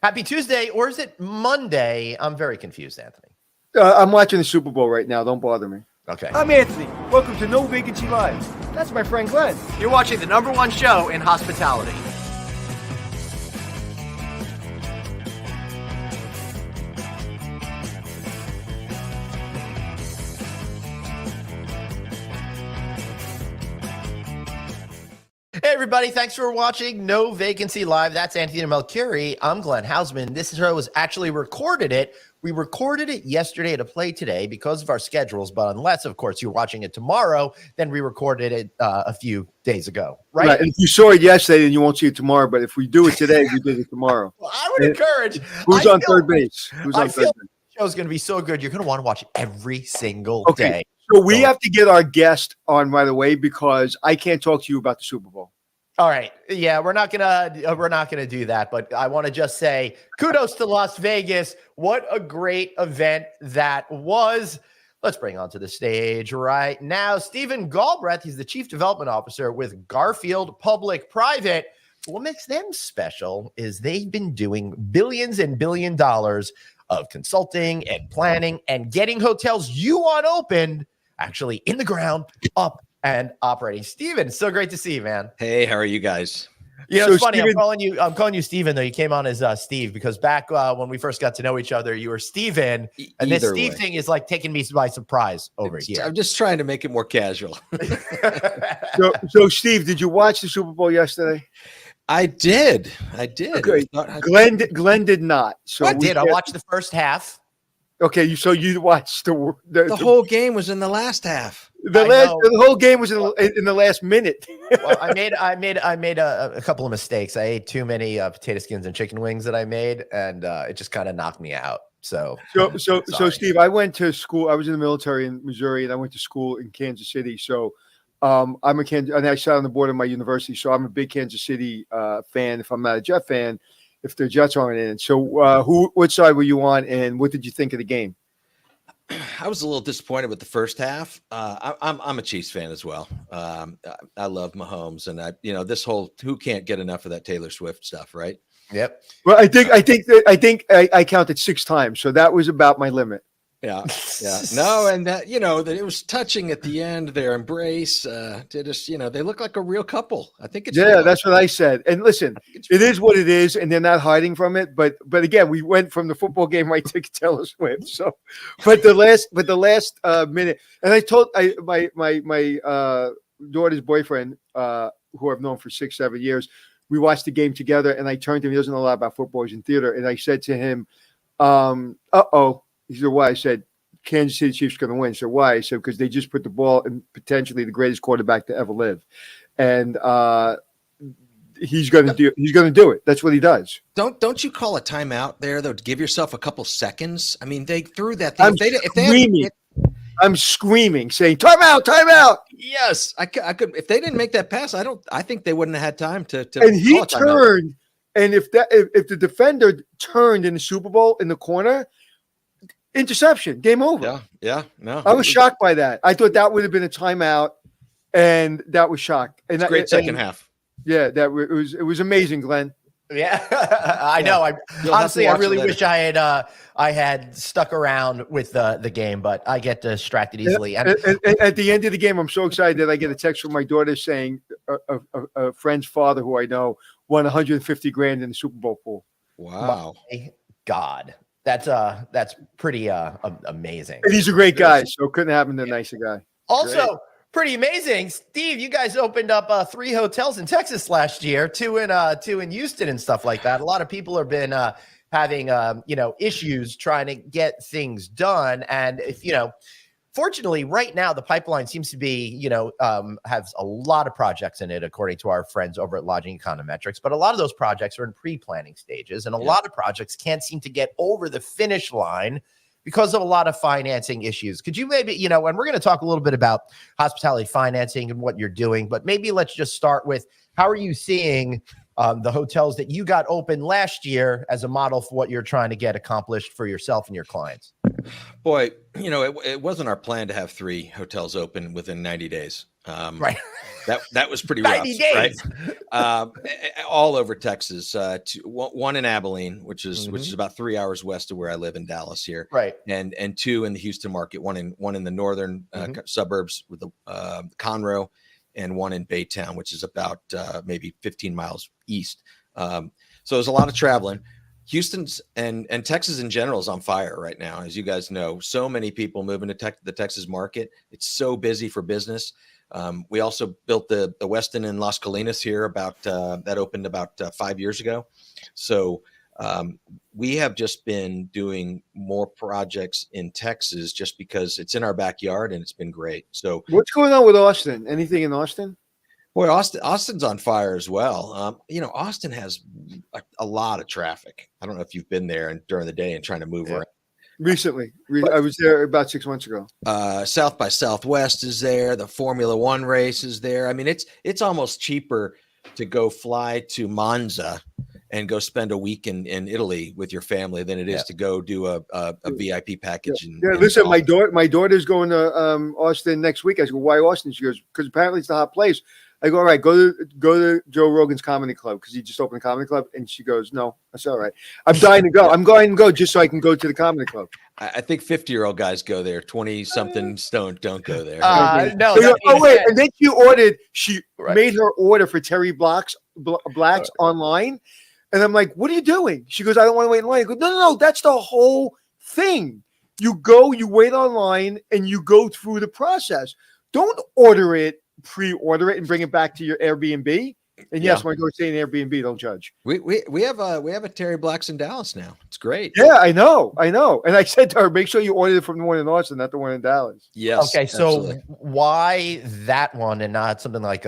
Happy Tuesday, or is it Monday? I'm very confused, Anthony. I'm watching the Super Bowl right now. Don't bother me. Okay. I'm Anthony. Welcome to No Vacancy Live. That's my friend Glenn. You're watching the #1 show in hospitality. Hey, everybody. Thanks for watching No Vacancy Live. That's Anthony Melchiori. I'm Glenn Hausman. This show was actually recorded it. We recorded it yesterday to play today because of our schedules, but unless, of course, you're watching it tomorrow, then we recorded it a few days ago, right? And if you saw it yesterday, then you won't see it tomorrow, but if we do it today, we did it tomorrow. Well, I would encourage. Who's on third base? I feel the show's going to be so good. You're going to want to watch it every single day. So we have to get our guest on right away because I can't talk to you about the Super Bowl. All right. Yeah, we're not gonna do that, but I want to just say kudos to Las Vegas. What a great event that was. Let's bring onto the stage right now Stephen Galbreath. He's the Chief Development Officer with Garfield Public Private. What makes them special is they've been doing billions and $billion of consulting and planning and getting hotels you want opened actually in the ground up and operating. Steven, so great to see you, man. Hey, how are you guys? You know, it's funny. Steven, I'm calling you Steven, though. You came on as Steve because back when we first got to know each other, you were Steven. And this Steve thing is like taking me by surprise over here. I'm just trying to make it more casual. So Steve, did you watch the Super Bowl yesterday? I did. Okay. Glenn did not. So I did. I watched the first half. Okay, so you watched the whole game was in the last half. The whole game was in the last minute. Well, I made a couple of mistakes. I ate too many potato skins and chicken wings that I made, and it just kind of knocked me out. So Steve, I went to school. I was in the military in Missouri, and I went to school in Kansas City. So I'm a Kansas, and I sat on the board of my university. So I'm a big Kansas City fan. If I'm not a Jet fan, if the Jets aren't in. So what side were you on, and what did you think of the game? I was a little disappointed with the first half. I'm a Chiefs fan as well. I love Mahomes, and this whole who can't get enough of that Taylor Swift stuff, right? Yep. Well, I think I counted 6 times, so that was about my limit. Yeah. No, and that that it was touching at the end. Their embrace, they look like a real couple. I think it's real. That's what I said. And listen, it is what it is, and they're not hiding from it. But again, we went from the football game right to Taylor Swift. So, but the last minute, and I told my daughter's boyfriend, who I've known for 6-7 years, we watched the game together, and I turned to him. He doesn't know a lot about football. He's in theater, and I said to him, He said, why? I said, Kansas City Chiefs going to win. So why? I said, because they just put the ball in potentially the greatest quarterback to ever live. And he's going to do it. That's what he does. Don't you call a timeout there, though, to give yourself a couple seconds? I mean, they threw that thing. I'm screaming, saying, timeout. Yes, I could. If they didn't make that pass, I think they wouldn't have had time to and he turned. And if the defender turned in the Super Bowl in the corner, interception, game over. Yeah. No, I was shocked by that. I thought that would have been a timeout, and that was shocked. And it's great second half. Yeah, it was amazing, Glenn. Yeah, I know. I honestly, I really wish I had stuck around with the game, but I get distracted easily. And at the end of the game, I'm so excited that I get a text from my daughter saying a friend's father who I know won $150,000 in the Super Bowl pool. Wow! My God, that's pretty amazing. And he's a great guy, so it couldn't happen to a nicer guy. Also, pretty amazing, Steve. You guys opened up 3 hotels in Texas last year, 2 in Houston and stuff like that. A lot of people have been having issues trying to get things done, and fortunately, right now the pipeline seems to be has a lot of projects in it, according to our friends over at Lodging Econometrics. But a lot of those projects are in pre-planning stages, and a lot of projects can't seem to get over the finish line because of a lot of financing issues. Could you maybe, and we're going to talk a little bit about hospitality financing and what you're doing, but maybe let's just start with, how are you seeing the hotels that you got open last year as a model for what you're trying to get accomplished for yourself and your clients? Boy, it wasn't our plan to have 3 hotels open within 90 days. Right. That was pretty rough, 90 days. right? All over Texas. One in Abilene, which is about 3 hours west of where I live in Dallas here, Right. and two in the Houston market. One in the northern suburbs with the Conroe, and one in Baytown, which is about maybe 15 miles east. So there's a lot of traveling. Houston's and Texas in general is on fire right now, as you guys know. So many people moving to the Texas market. It's so busy for business. We also built the Westin in Las Colinas here that opened about 5 years ago. So we have just been doing more projects in Texas just because it's in our backyard and it's been great. So what's going on with Austin? Anything in Austin? Boy, Austin's on fire as well. Austin has a lot of traffic. I don't know if you've been there during the day and trying to move around. Recently, I was there about 6 months ago. South by Southwest is there. The Formula One race is there. I mean, it's almost cheaper to go fly to Monza and go spend a week in Italy with your family than it is to go do a VIP package. Listen, my daughter's going to Austin next week. I go, why Austin? She goes, because apparently it's a hot place. I go, all right, go to Joe Rogan's Comedy Club because he just opened a comedy club. And she goes, no, that's all right. I'm dying to go. I'm going to go just so I can go to the comedy club. I think 50-year-old guys go there. 20-something don't go there. No. Oh wait, and then she made her order for Terry Black's online, and I'm like, what are you doing? She goes, I don't want to wait in line. I go, no, that's the whole thing. You go, you wait online, and you go through the process. Don't pre-order it and bring it back to your Airbnb. And yes, when I go stay in Airbnb, don't judge. We have a Terry Black's in Dallas now. It's great. Yeah, I know. And I said to her, make sure you order it from the one in Austin, not the one in Dallas. Yes. Okay, so absolutely. why that one and not something like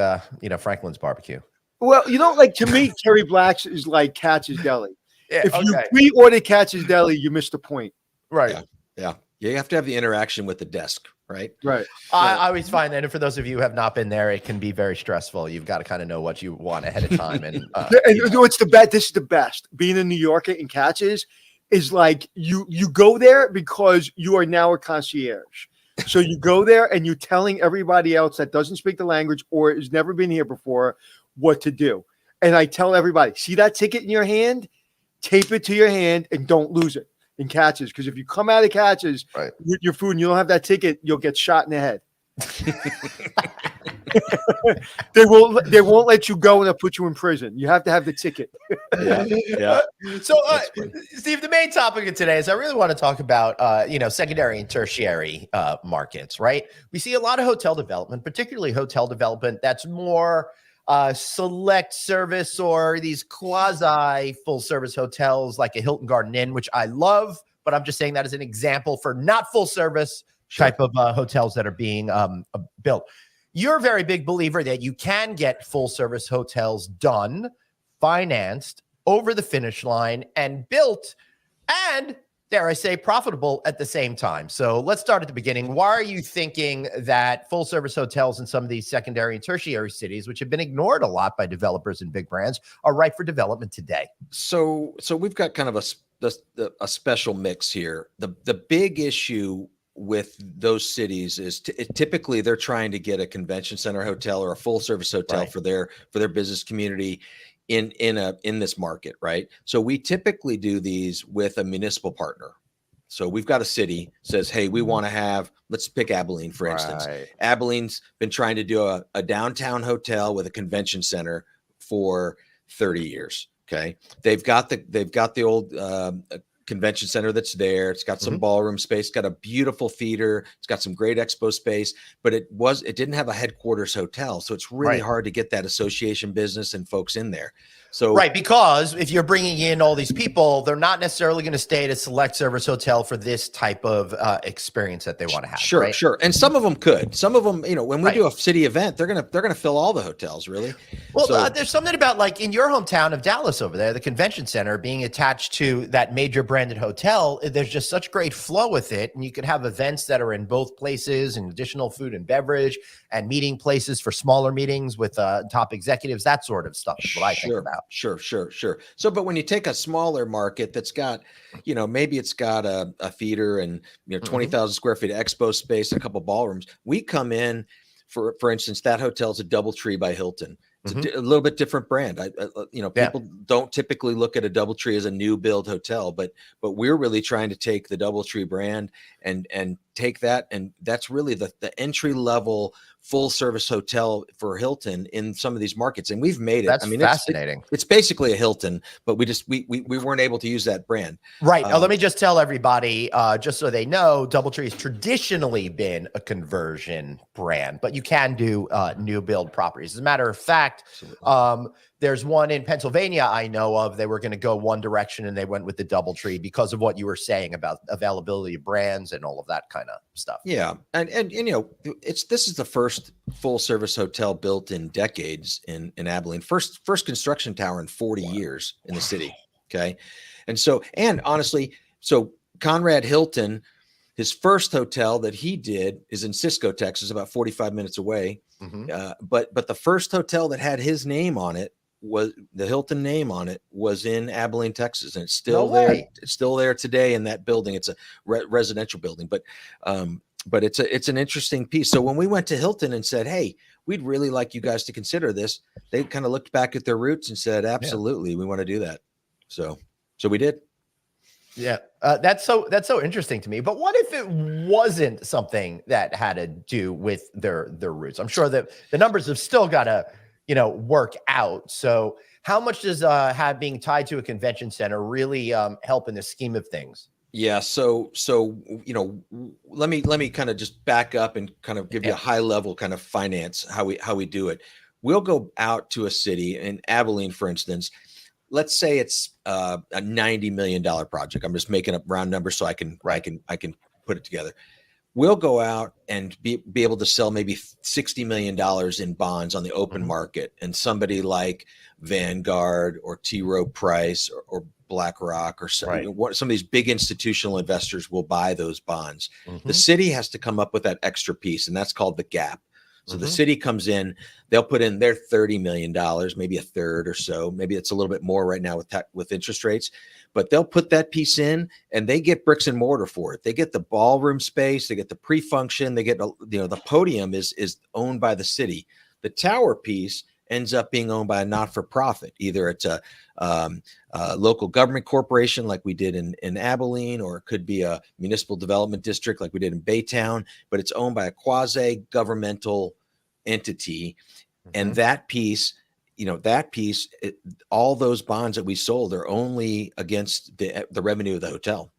Franklin's Barbecue? Well, to me, Terry Black's is like Katz's Deli. Yeah, if you pre-order Katz's Deli, you missed the point. Right. Yeah. You have to have the interaction with the desk, right? Right. I always find that, and for those of you who have not been there, it can be very stressful. You've got to kind of know what you want ahead of time. And it's the best. This is the best. Being a New Yorker in Katz's is like you go there because you are now a concierge. So you go there and you're telling everybody else that doesn't speak the language or has never been here before what to do. And I tell everybody, see that ticket in your hand? Tape it to your hand and don't lose it in Katz's. Because if you come out of Katz's with your food and you don't have that ticket, you'll get shot in the head. They won't let you go and they'll put you in prison. You have to have the ticket. Yeah. So, Steve, the main topic of today is I really want to talk about secondary and tertiary markets. Right? We see a lot of hotel development, particularly hotel development that's more select service or these quasi full service hotels like a Hilton Garden Inn, which I love, but I'm just saying that as an example for not full service type of hotels that are being built. You're a very big believer that you can get full service hotels done, financed, over the finish line, and built, and dare I say, profitable at the same time. So let's start at the beginning. Why are you thinking that full service hotels in some of these secondary and tertiary cities, which have been ignored a lot by developers and big brands, are ripe for development today? So we've got kind of a special mix here. The big issue with those cities is typically they're trying to get a convention center hotel or a full service hotel for their business community in this market, right? So we typically do these with a municipal partner. So we've got a city says, hey, we want to have, let's pick Abilene, for instance. Abilene's been trying to do a downtown hotel with a convention center for 30 years. Okay. They've got the old convention center that's there. It's got some ballroom space, got a beautiful theater. It's got some great expo space, but it didn't have a headquarters hotel. So it's really hard to get that association business and folks in there. So because if you're bringing in all these people, they're not necessarily going to stay at a select service hotel for this type of experience that they want to have. Sure. And some of them could. Some of them, when we do a city event, they're gonna fill all the hotels, really. Well, there's something about, like, in your hometown of Dallas over there, the convention center being attached to that major branded hotel. There's just such great flow with it, and you could have events that are in both places and additional food and beverage and meeting places for smaller meetings with top executives. That sort of stuff is what I think about. Sure. So, but when you take a smaller market that's got, maybe it's got a theater and 20,000 square feet of expo space, a couple ballrooms, we come in for instance, that hotel's a DoubleTree by Hilton. It's Mhm. a little bit different brand. Yeah. People don't typically look at a DoubleTree as a new build hotel, but we're really trying to take the DoubleTree brand and take that, and that's really the entry level full service hotel for Hilton in some of these markets, and we've made it. That's I mean, fascinating. It's basically a Hilton, but we weren't able to use that brand. Right. Now, let me just tell everybody, just so they know, DoubleTree has traditionally been a conversion brand, but you can do new build properties. As a matter of fact, there's one in Pennsylvania I know of. They were going to go one direction and they went with the DoubleTree because of what you were saying about availability of brands and all of that kind of stuff. Yeah, and this is the first full service hotel built in decades in Abilene. First construction tower in 40 years in the city. Okay, and honestly, so Conrad Hilton, his first hotel that he did is in Cisco, Texas, about 45 minutes away. Mhm. But the first hotel that had his name on it, was the Hilton name on it, was in Abilene, Texas, and it's still No there. way. It's still there today in that building. It's a residential building, but it's an interesting piece. So when we went to Hilton and said, "Hey, we'd really like you guys to consider this," they kind of looked back at their roots and said, "Absolutely, we want to do that." So we did. Yeah, that's so interesting to me. But what if it wasn't something that had to do with their roots? I'm sure that the numbers have still got to work out. So how much does being tied to a convention center really help in the scheme of things? Yeah. So let me kind of just back up and kind of give you a high level kind of finance how we do it. We'll go out to a city in Abilene, for instance. Let's say it's a $90 million project. I'm just making up round numbers so I can put it together. We'll go out and be able to sell maybe $60 million in bonds on the open market, and somebody like Vanguard or T. Rowe Price or BlackRock or some of these big institutional investors will buy those bonds. The city has to come up with that extra piece, and that's called the gap. So the city comes in, they'll put in their $30 million, maybe a third or so. Maybe it's a little bit more right now with interest rates, but they'll put that piece in and they get bricks and mortar for it. They get the ballroom space, they get the pre-function, they get, the podium is owned by the city. The tower piece ends up being owned by a not-for-profit. Either it's a local government corporation like we did in Abilene, or it could be a municipal development district like we did in Baytown, but it's owned by a quasi-governmental entity. And that piece, all those bonds that we sold are only against the revenue of the hotel.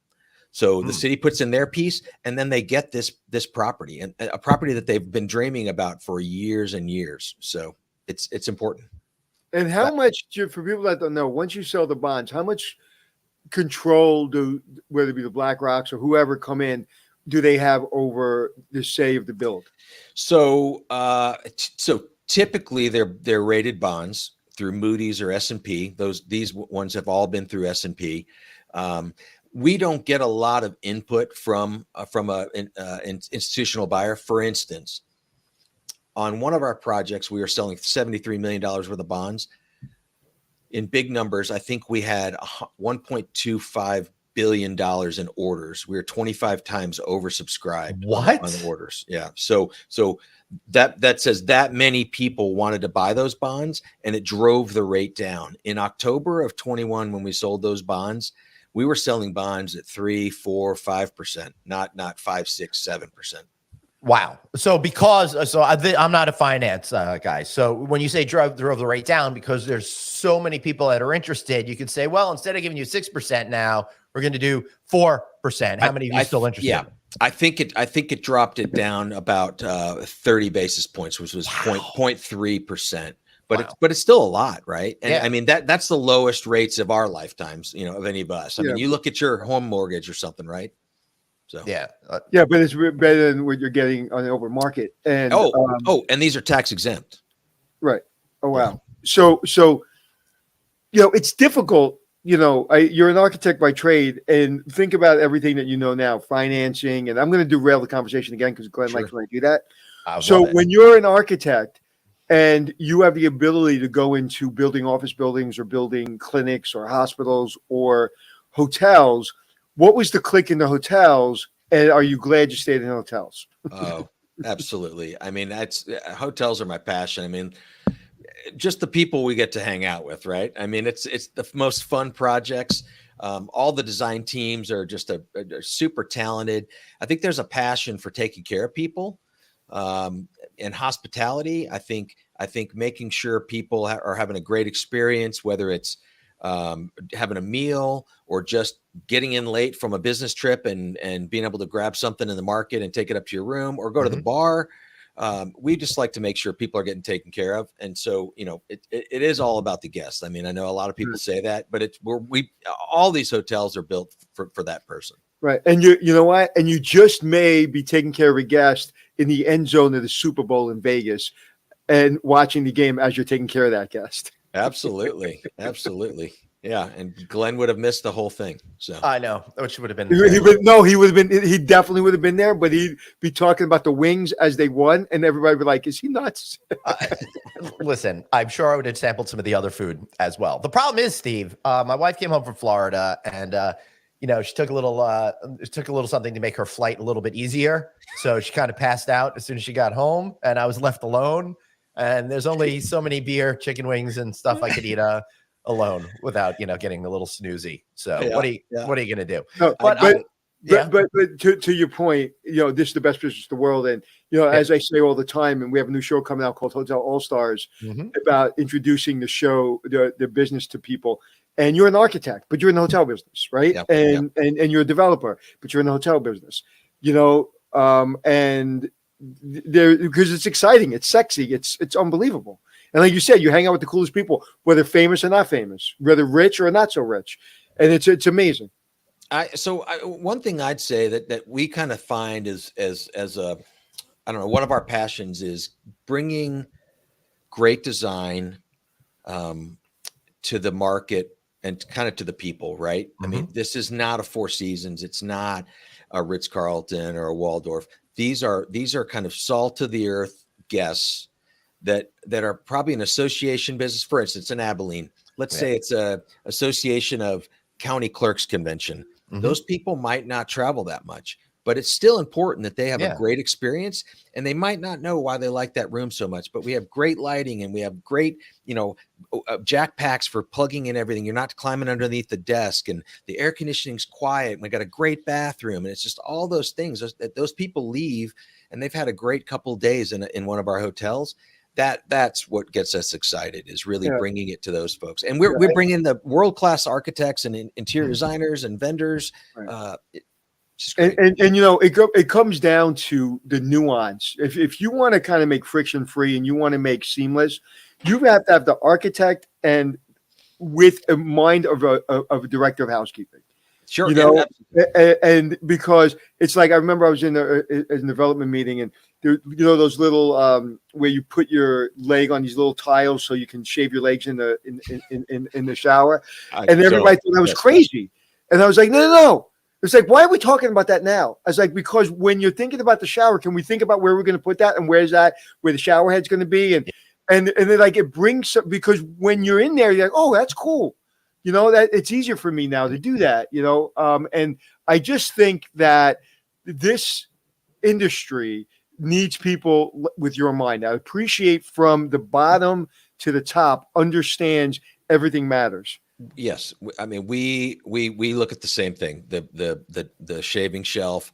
So the city puts in their piece, and then they get this property, and a property that they've been dreaming about for years and years. So it's important. And how much, for people that don't know, once you sell the bonds, how much control whether it be the BlackRocks or whoever come in, do they have over the say of the build? So typically they're rated bonds through Moody's or S&P. These ones have all been through S&P. We don't get a lot of input from an institutional buyer. For instance, on one of our projects, we were selling $73 million worth of bonds. In big numbers, I think we had $1.25 billion in orders. We were 25 times oversubscribed on the orders. Yeah. So that says that many people wanted to buy those bonds, and it drove the rate down. In October of 21, when we sold those bonds, we were selling bonds at 3%, 4%, 5%, not 5, 6, 7%. Wow. So I'm not a finance guy. So when you say drove the rate down, because there's so many people that are interested, you could say, well, instead of giving you 6% now, we're going to do 4%. How many of you still interested? Yeah. I think it dropped it down about 30 basis points, which was 0.3%. But it's still a lot, right? And I mean, that's the lowest rates of our lifetimes, of any of us. I mean, you look at your home mortgage or something, right? So but it's better than what you're getting on the open market. And and these are tax exempt, right? Oh wow. So it's difficult. You're an architect by trade, and think about everything that you know now, financing. And I'm going to derail the conversation again because Glenn likes when I do that. So when you're an architect and you have the ability to go into building office buildings or building clinics or hospitals or hotels, what was the click in the hotels? And are you glad you stayed in hotels? Absolutely. I mean, that's hotels are my passion. I mean, just the people we get to hang out with, right? I mean, it's the most fun projects. All the design teams are just are super talented. I think there's a passion for taking care of people, and hospitality. I think making sure people are having a great experience, whether it's having a meal or just getting in late from a business trip and being able to grab something in the market and take it up to your room or go to the bar. We just like to make sure people are getting taken care of. And so, it is all about the guests. I mean, I know a lot of people say that, but all these hotels are built for that person. Right. And you know what? And you just may be taking care of a guest in the end zone of the Super Bowl in Vegas and watching the game as you're taking care of that guest. Absolutely. Absolutely. Yeah. And Glenn would have missed the whole thing. So I know, which would have been. He definitely would have been there, but he'd be talking about the wings as they won. And everybody would be like, is he nuts? Listen, I'm sure I would have sampled some of the other food as well. The problem is, Steve, my wife came home from Florida and, she took a little something to make her flight a little bit easier. So she kind of passed out as soon as she got home and I was left alone. And there's only so many beer, chicken wings and stuff I could eat alone without, getting a little snoozy. So what are you going to do? No, but to your point, this is the best business in the world. And, as I say all the time, and we have a new show coming out called Hotel All-Stars about introducing the show, the business to people. And you're an architect, but you're in the hotel business, right? Yep, and you're a developer, but you're in the hotel business, and there, because it's exciting, it's sexy, it's unbelievable. And like you said, you hang out with the coolest people, whether famous or not famous, whether rich or not so rich, and it's amazing. One thing I'd say that we kind of find is as a, I don't know, one of our passions is bringing great design to the market and kind of to the people, right? I mean, this is not a Four Seasons, it's not a Ritz-Carlton or a Waldorf. These are kind of salt of the earth guests that are probably an association business. For instance, in Abilene, let's say it's a association of county clerks convention. Those people might not travel that much, but it's still important that they have a great experience, and they might not know why they like that room so much, but we have great lighting and we have great, jack packs for plugging in everything. You're not climbing underneath the desk and the air conditioning's quiet. And we got a great bathroom, and it's just all those things that those people leave and they've had a great couple of days in one of our hotels. That's what gets us excited, is really bringing it to those folks. And we're bringing the world-class architects and interior designers and vendors. It comes down to the nuance. If you want to kind of make friction free and you want to make seamless, you have to have the architect and with a mind of a director of housekeeping. Sure. And because it's like, I remember I was in a development meeting, and there, those little where you put your leg on these little tiles so you can shave your legs in the shower, and everybody thought that was crazy, and I was like, no. It's like, why are we talking about that now? I was like, because when you're thinking about the shower, can we think about where we're going to put that and where the shower head's going to be, and then like it brings some, because when you're in there, you're like, oh, that's cool. That it's easier for me now to do that, and I just think that this industry needs people with your mind. I appreciate from the bottom to the top, understands everything matters. Yes. I mean, we look at the same thing, the shaving shelf,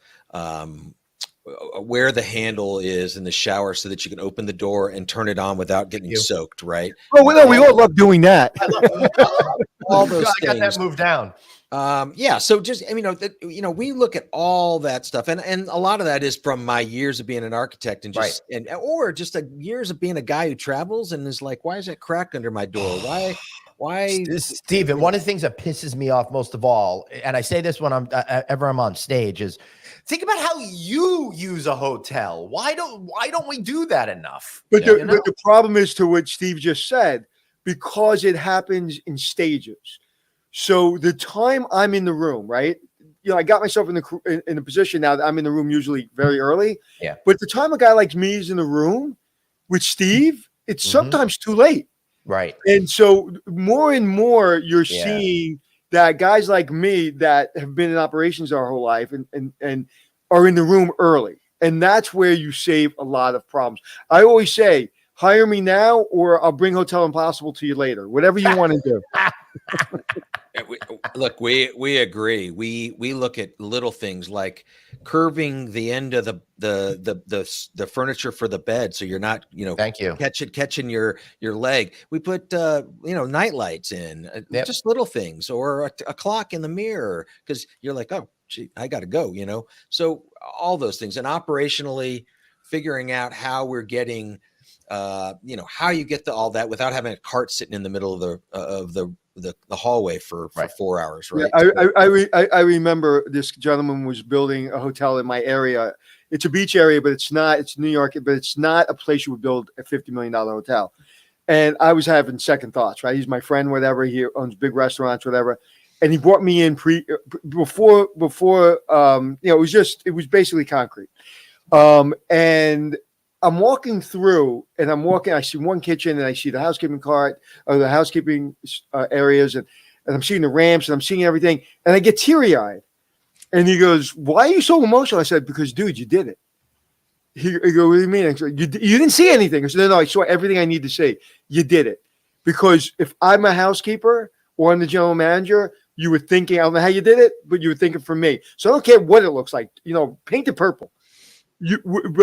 where the handle is in the shower so that you can open the door and turn it on without getting soaked. Right. Oh, no, we all love doing that. All those things. I got that moved down. So just, we look at all that stuff, and a lot of that is from my years of being an architect and just, or just years of being a guy who travels and is like, why is that crack under my door? Why? Steven, one of the things that pisses me off most of all, and I say this when I'm on stage, is think about how you use a hotel. Why don't we do that enough? But the problem is, to what Steve just said, because it happens in stages. So the time I'm in the room, right? I got myself in the position now that I'm in the room usually very early. Yeah. But the time a guy like me is in the room with Steve, it's sometimes too late. Right. And so more and more you're seeing that guys like me that have been in operations our whole life and are in the room early. And that's where you save a lot of problems. I always say, hire me now or I'll bring Hotel Impossible to you later, whatever you want to do. Look, we agree. We look at little things like curving the end of the furniture for the bed, so you're not Thank you. catching your leg. We put night lights in, just little things, or a clock in the mirror because you're like, oh, gee, I got to go. So all those things, and operationally figuring out how we're getting, how you get to all that without having a cart sitting in the middle of the hallway for 4 hours, right? Yeah, I remember this gentleman was building a hotel in my area. It's a beach area, but it's not. It's New York, but it's not a place you would build a $50 million hotel. And I was having second thoughts, right? He's my friend, whatever. He owns big restaurants, whatever. And he brought me in before. It was basically concrete. And I'm walking through, and I see one kitchen, and I see the housekeeping cart, or the housekeeping areas, and I'm seeing the ramps, and I'm seeing everything, and I get teary-eyed. And he goes, "Why are you so emotional?" I said, "Because, dude, you did it." He goes, "What do you mean?" I said, you didn't see anything. I said, "No, I saw everything I need to see. You did it." Because if I'm a housekeeper or I'm the general manager, you were thinking, I don't know how you did it, but you were thinking for me. So I don't care what it looks like. Paint it purple.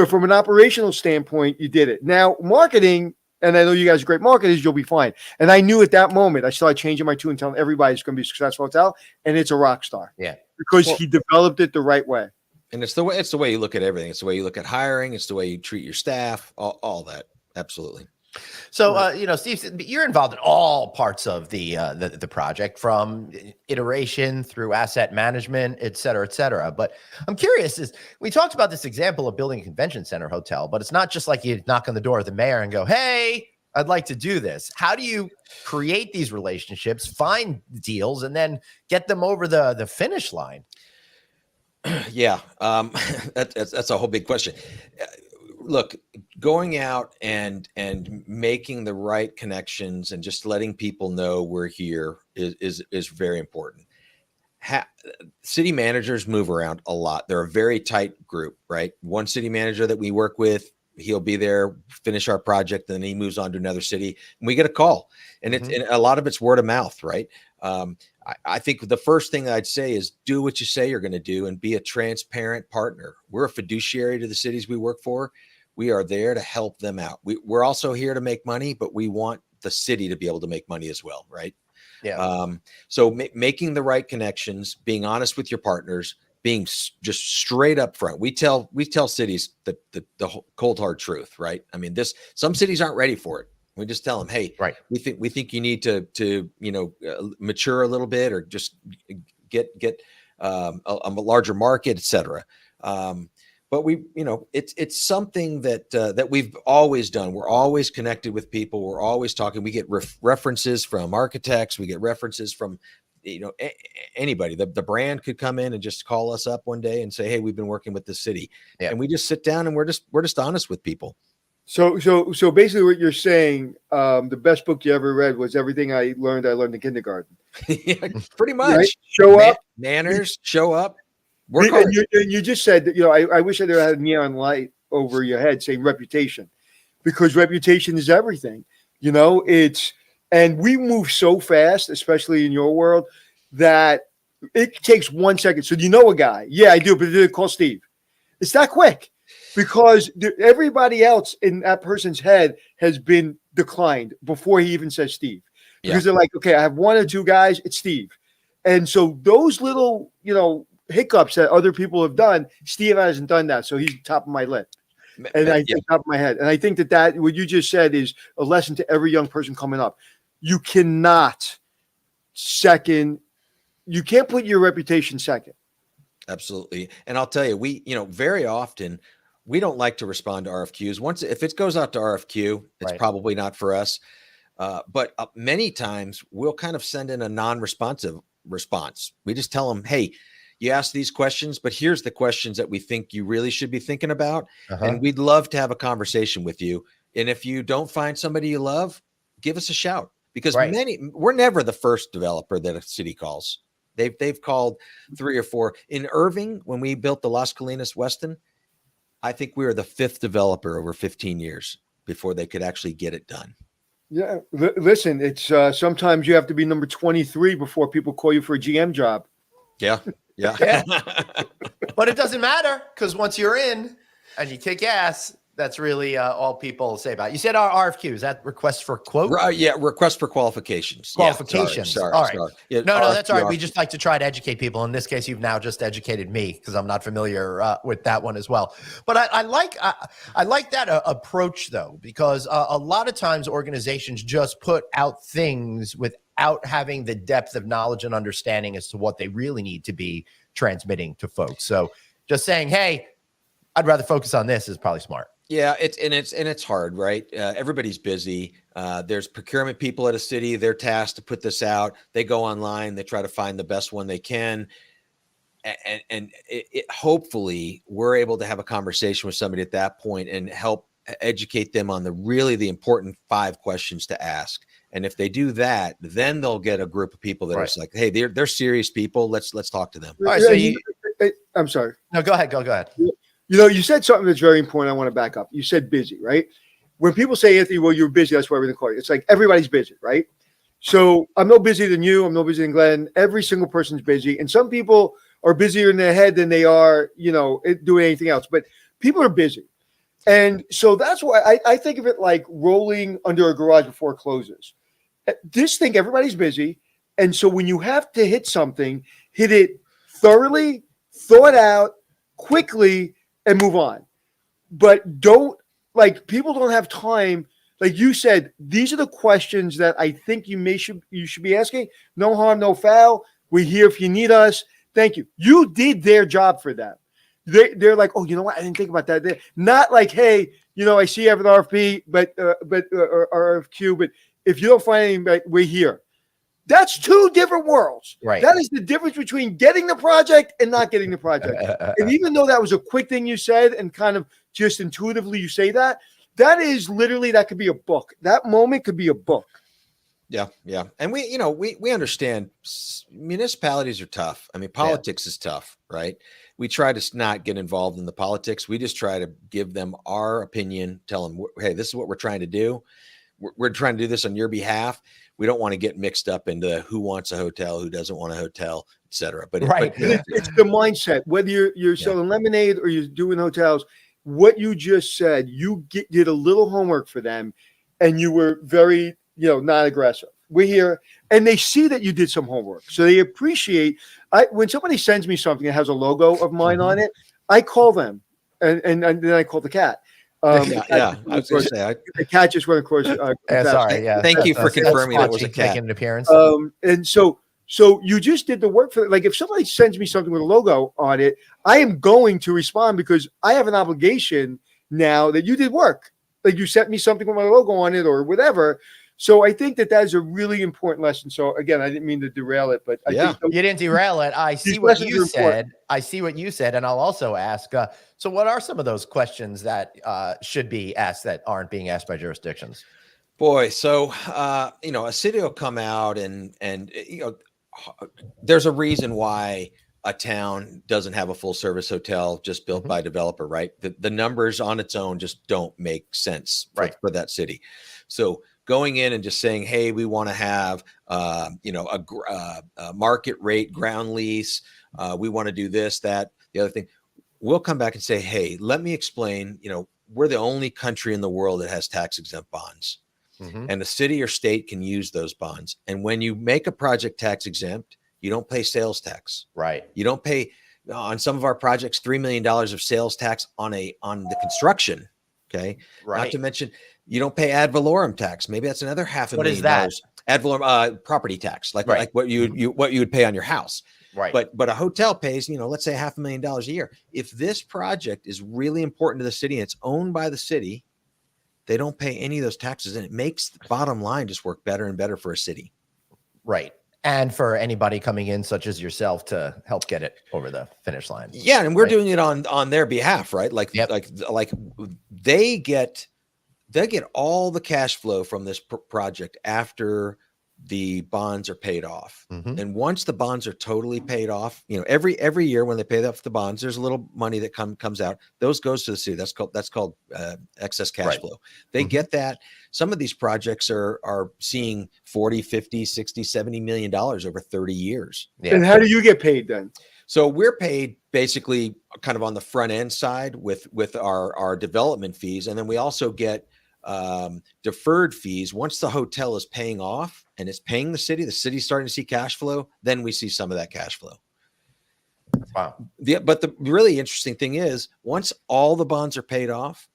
From an operational standpoint, you did it. Now, marketing, and I know you guys are great marketers, you'll be fine. And I knew at that moment, I started changing my tune and telling everybody it's going to be a successful hotel, and it's a rock star. Yeah, because he developed it the right way. And it's the way you look at everything. It's the way you look at hiring. It's the way you treat your staff. All that, absolutely. So, Steve, you're involved in all parts of the project, from iteration through asset management, et cetera, et cetera. But I'm curious, we talked about this example of building a convention center hotel, but it's not just like you knock on the door of the mayor and go, "Hey, I'd like to do this." How do you create these relationships, find deals, and then get them over the finish line? Yeah, that's a whole big question. Look, going out and making the right connections and just letting people know we're here is very important. City managers move around a lot. They're a very tight group, right? One city manager that we work with, he'll be there, finish our project, and then he moves on to another city, and we get a call. And and a lot of it's word of mouth, right? I think the first thing I'd say is do what you say you're going to do and be a transparent partner. We're a fiduciary to the cities we work for. We are there to help them out. We're also here to make money, but we want the city to be able to make money as well, right? Yeah. So making the right connections, being honest with your partners, being just straight up front. We tell cities the cold hard truth, right? I mean, some cities aren't ready for it. We just tell them, "Hey, right, we think you need to mature a little bit, or just get a larger market, etc." But it's something that we've always done. We're always connected with people. We're always talking. We get references from architects. We get references from anybody. The brand could come in and just call us up one day and say, "Hey, we've been working with the city," and we just sit down and we're just honest with people. So basically, what you're saying, the best book you ever read was Everything I Learned in kindergarten. Yeah, pretty much. Right? Show up, manners. Show up. And you just said that, I wish I had a neon light over your head saying reputation, because reputation is everything. And we move so fast, especially in your world, that it takes 1 second. So a guy? Yeah, I do, but call Steve. It's that quick, because everybody else in that person's head has been declined before he even says Steve. Because they're like, okay, I have one or two guys, it's Steve. And so those little, hiccups that other people have done, Steve hasn't done that. So he's top of my list. And I think top of my head. And I think that what you just said is a lesson to every young person coming up. You cannot you can't put your reputation second. Absolutely. And I'll tell you, very often we don't like to respond to RFQs. If it goes out to RFQ, it's probably not for us. But many times we'll kind of send in a non-responsive response. We just tell them, "Hey, you asked these questions, but here's the questions that we think you really should be thinking about. And we'd love to have a conversation with you. And if you don't find somebody you love, give us a shout." Because we're never the first developer that a city calls. They've called 3 or 4. In Irving, when we built the Las Colinas Westin, I think we were the 5th developer over 15 years before they could actually get it done. Yeah. Listen, it's sometimes you have to be number 23 before people call you for a GM job. Yeah. Yeah. Yeah. But it doesn't matter, because once you're in and you kick ass, that's really all people say about it. You said our RFQ, is that request for quote? Yeah, request for qualifications. Qualifications. Yeah, sorry. All right. Yeah, No, that's all right. We RFQ. just like to try to educate people. In this case, you've now just educated me, because I'm not familiar with that one as well. But I like that approach, though, because a lot of times organizations just put out things without having the depth of knowledge and understanding as to what they really need to be transmitting to folks. So just saying, hey, I'd rather focus on this is probably smart. Yeah, it's hard, right? Everybody's busy. There's procurement people at a city. They're tasked to put this out. They go online. They try to find the best one they can. And hopefully we're able to have a conversation with somebody at that point and help educate them on the important 5 questions to ask. And if they do that, then they'll get a group of people that are just like, hey, they're serious people. Let's talk to them. All right, so I'm sorry. No, go ahead. You know, you said something that's very important. I want to back up. You said busy, right? When people say, Anthony, well, you're busy, that's why everything call you. It's like everybody's busy, right? So I'm no busier than you. I'm no busier than Glenn. Every single person's busy. And some people are busier in their head than they are, doing anything else. But people are busy. And so that's why I think of it like rolling under a garage before it closes. Just think everybody's busy. And so when you have to hit something, hit it thoroughly, thought out, quickly, and move on. But people don't have time. Like you said, these are the questions that I think you should be asking. No harm, no foul. We're here if you need us. Thank you. You did their job for them. They're like, oh, you know what? I didn't think about that. They're not like, hey, I see you have an RFP, but RFQ, but if you don't find anything, we're here. That's 2 different worlds. Right. That is the difference between getting the project and not getting the project. And even though that was a quick thing you said and kind of just intuitively you say that is literally, that could be a book. That moment could be a book. Yeah. Yeah. And we understand municipalities are tough. I mean, politics is tough, right? We try to not get involved in the politics. We just try to give them our opinion, tell them, hey, this is what we're trying to do. We're trying to do this on your behalf. We don't want to get mixed up into who wants a hotel, who doesn't want a hotel, et cetera. But it's the mindset. Whether you're selling lemonade or you're doing hotels, what you just said, you did a little homework for them, and you were very, not aggressive. We're here, and they see that you did some homework, so they appreciate. When somebody sends me something that has a logo of mine on it, I call them, and then I call the cat. I was going to say, the cat just went across. Sorry. Yeah. Thank you for confirming that was a cat. Making an appearance. And so you just did the work for it. Like if somebody sends me something with a logo on it, I am going to respond because I have an obligation now that you did work. Like you sent me something with my logo on it or whatever. So I think that is a really important lesson. So again, I didn't mean to derail it, but I think you didn't derail it. I see what you said. I see what you said, and I'll also ask. So, what are some of those questions that should be asked that aren't being asked by jurisdictions? Boy, so a city will come out and there's a reason why a town doesn't have a full service hotel just built by a developer, right? The numbers on its own just don't make sense for that city. So going in and just saying, hey, we want to have, a market rate ground lease. We want to do this, that, the other thing. We'll come back and say, hey, let me explain, we're the only country in the world that has tax exempt bonds. And the city or state can use those bonds. And when you make a project tax exempt, you don't pay sales tax. Right. You don't pay on some of our projects, $3 million of sales tax on the construction. Okay. Right. Not to mention, you don't pay ad valorem tax. Maybe that's another $500,000. What is that? Ad valorem property tax, like what you would pay on your house. Right. But a hotel pays, let's say $500,000 a year. If this project is really important to the city and it's owned by the city, they don't pay any of those taxes, and it makes the bottom line just work better and better for a city. Right. And for anybody coming in, such as yourself, to help get it over the finish line. Yeah, and we're doing it on their behalf, right? Like they get all the cash flow from this project after the bonds are paid off. Mhm. And once the bonds are totally paid off, every year when they pay off the bonds, there's a little money that comes out. Those goes to the city. That's called excess cash flow. They get that. Some of these projects are seeing 40, 50, 60, 70 million dollars over 30 years. Yeah. And how do you get paid then? So we're paid basically kind of on the front end side with our development fees. And then we also get deferred fees. Once the hotel is paying off and it's paying the city's starting to see cash flow, then we see some of that cash flow. Wow. But the really interesting thing is, once all the bonds are paid off,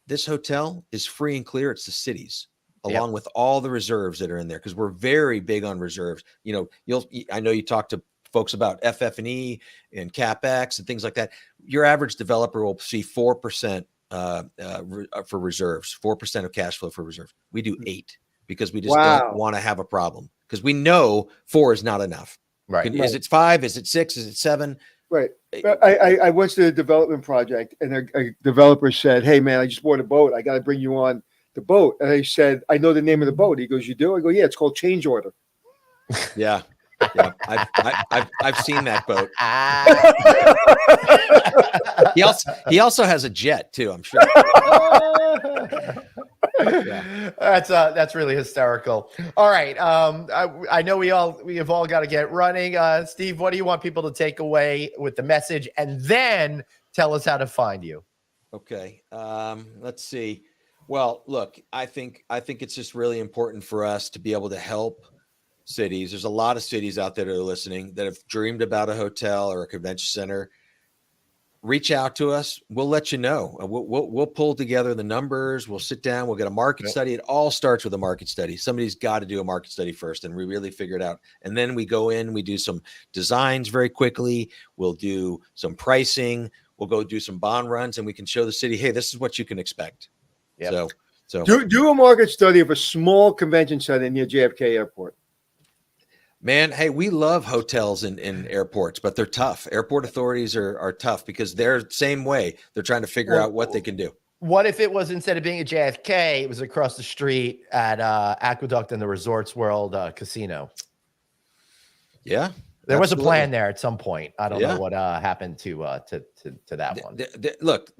this hotel is free and clear. It's the city's, along with all the reserves that are in there, because we're very big on reserves. I know you talk to folks about FF&E and CapEx and things like that. Your average developer will see 4% for reserves, 4% of cash flow for reserves. We do 8 because we just don't want to have a problem, because we know 4 is not enough. Right. Is it 5? Is it 6? Is it 7? Right. I went to a development project, and a developer said, "Hey man, I just bought a boat. I got to bring you on the boat." And I said, "I know the name of the boat." He goes, "You do?" I go, "Yeah, it's called Change Order." Yeah. I've seen that boat. He also has a jet too, I'm sure. That's really hysterical. All right. I know we have all got to get running. Steve, what do you want people to take away with the message, and then tell us how to find you? Okay. Let's see. Well, look, I think it's just really important for us to be able to help cities. There's a lot of cities out there that are listening that have dreamed about a hotel or a convention center. Reach out to us. We'll let you know. We'll pull together the numbers. We'll sit down. We'll get a market study. It all starts with a market study. Somebody's got to do a market study first, and we really figure it out. And then we go in, we do some designs very quickly. We'll do some pricing. We'll go do some bond runs, and we can show the city, hey, this is what you can expect. Yep. So do a market study of a small convention center near JFK Airport. Man, hey, we love hotels in airports, but they're tough. Airport authorities are tough because they're the same way. They're trying to figure out what they can do. What if it was, instead of being at JFK, it was across the street at Aqueduct and the Resorts World Casino? Yeah. There was a plan there at some point. I don't know what happened to that one. Look,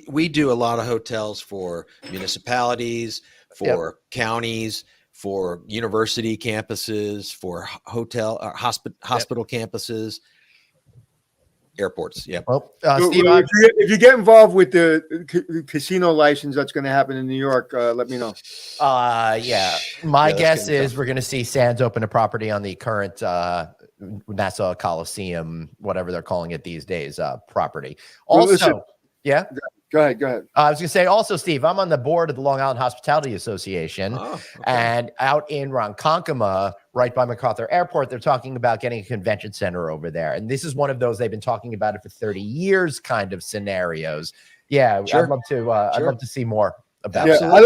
we do a lot of hotels for municipalities, for counties, for university campuses, for hospital campuses, airports. Yeah. Well, Steve, if you get involved with the casino license that's going to happen in New York, let me know. My guess is we're going to see Sands open a property on the current Nassau Coliseum, whatever they're calling it these days, property. Also, Go ahead. I was going to say also, Steve, I'm on the board of the Long Island Hospitality Association, and out in Ronkonkoma, right by MacArthur Airport, they're talking about getting a convention center over there. And this is one of those, they've been talking about it for 30 years kind of scenarios. Yeah, sure. I'd love to see more about it. I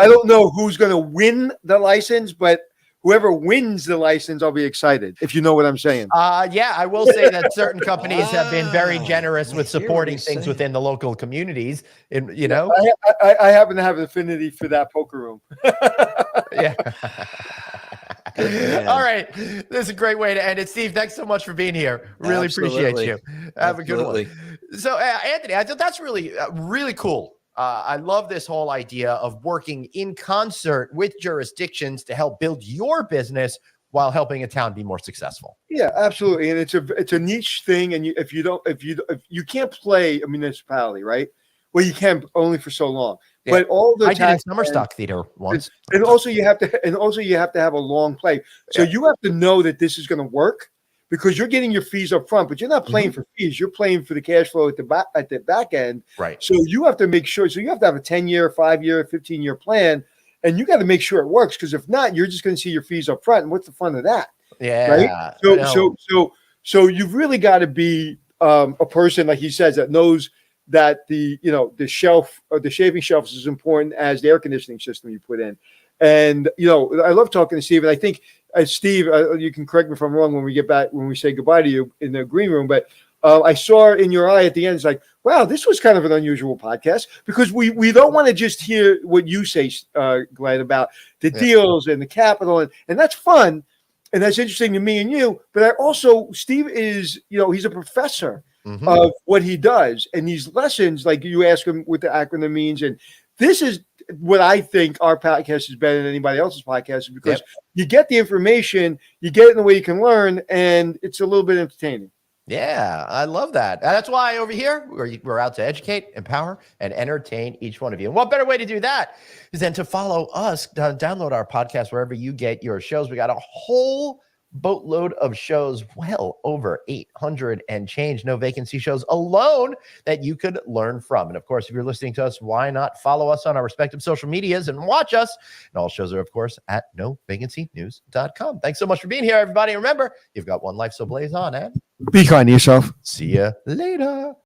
don't know who's going to win the license, but whoever wins the license, I'll be excited, if you know what I'm saying. I will say that certain companies have been very generous with supporting things within the local communities. I happen to have an affinity for that poker room. Yeah. All right. This is a great way to end it. Steve, thanks so much for being here. Really appreciate you. Have a good one. So, Anthony, I thought that's really, really cool. I love this whole idea of working in concert with jurisdictions to help build your business while helping a town be more successful. Yeah, absolutely. And it's a niche thing. And if you can't play a municipality, right? Well, you can only for so long. Yeah. But all the I did in Summer Stock Theater once. And also you have to have a long play. So you have to know that this is going to work, because you're getting your fees up front, but you're not playing for fees. You're playing for the cash flow at the back end. Right. So you have to make sure. So you have to have a 10-year, 5-year, 15-year plan, and you got to make sure it works. Because if not, you're just going to see your fees up front. And what's the fun of that? Yeah. Right. So you've really got to be a person, like he says, that knows that the shelf or the shaving shelf is as important as the air conditioning system you put in. And I love talking to Steve, and I think Steve, you can correct me if I'm wrong when we say goodbye to you in the green room, but I saw in your eye at the end, it's like, wow, this was kind of an unusual podcast, because we don't want to just hear what you say, Glenn, about the deals and the capital, and that's fun. And that's interesting to me and you. But I also, Steve is, he's a professor of what he does. And these lessons, like you ask him what the acronym means. And this is what I think our podcast is better than anybody else's podcast, because you get the information, you get it in the way you can learn, and it's a little bit entertaining. Yeah, I love that. And that's why over here, we're out to educate, empower, and entertain each one of you. And what better way to do that is than to follow us, download our podcast wherever you get your shows. We got a whole boatload of shows, well over 800 and change, no vacancy shows alone that you could learn from. And of course, if you're listening to us, why not follow us on our respective social medias and watch us? And all shows are, of course, at novacancynews.com. Thanks so much for being here, everybody. Remember, you've got one life, so blaze on, and be kind to yourself. see you later.